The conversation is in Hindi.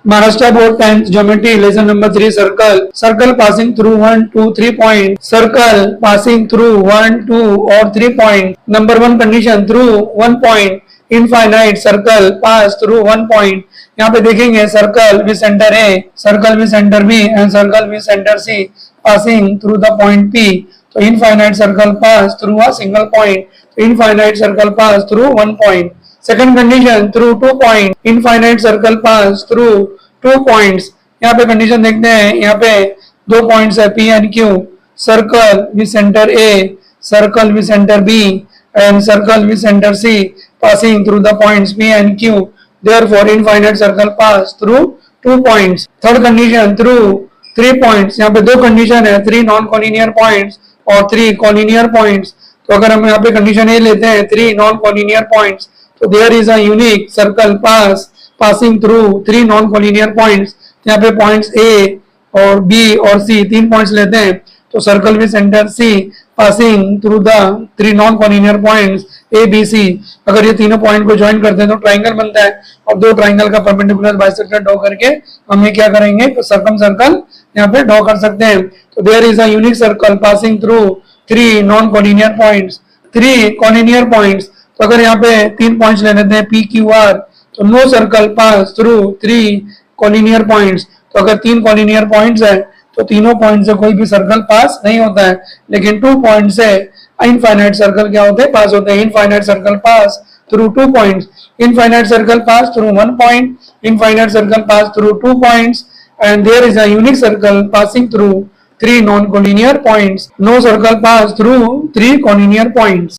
Maharashtra Board 10th Geometry lesson number 3 circle passing through 1 2 3 point circle passing through 1 2 or 3 point number 1 condition through 1 point infinite circle pass through 1 point यहाँ पे देखेंगे circle with center A circle with center B and circle with center C passing through the point P so infinite circle pass through a single point infinite circle pass through 1 point second condition through 2 point infinite circle pass through 2 points यहाँ पे कंडीशन देखते हैं यहाँ पे 2 पॉइंट्स है P and Q circle with centre A circle with centre B and circle with center C passing through the points P and Q therefore infinite circle pass through 2 points third condition through 3 points यहाँ पे 2 कंडीशन है 3 नॉन कॉलिनियर पॉइंट्स और 3 कॉलिनियर पॉइंट्स तो अगर हम यहाँ पे कंडीशन A लेते हैं 3 नॉन कॉलिनियर पॉइंट्स तो there is a unique circle passing through 3 non collinear points यहाँ पे points A और B और C 3 points लेते हैं तो circle with center C passing through the 3 non collinear points A B C अगर ये तीनों पॉइंट को ज्वाइन करते हैं तो ट्राइंगल बनता है और दो ट्राइंगल का परपेंडिकुलर बाइसेक्टर ड्रॉ करके हम ये क्या करेंगे तो सर्कम सर्कल यहाँ पे ड्रॉ कर सकते हैं तो there is a unique circle passing through 3 non collinear points 3 collinear points तो अगर यहाँ पे 3 पॉइंट्स ले लेते हैं P Q R तो no circle pass through 3 collinear points तो अगर 3 कॉलिनियर पॉइंट्स है तो तीनों पॉइंट से कोई भी सर्कल पास नहीं होता है लेकिन 2 पॉइंट से इनफाइनाइट सर्कल क्या होते हैं पास होते हैं infinite circle pass through 2 points infinite circle pass through 1 point infinite circle pass through 2 points and there is a unique circle passing through 3 non collinear points no circle pass through 3 collinear points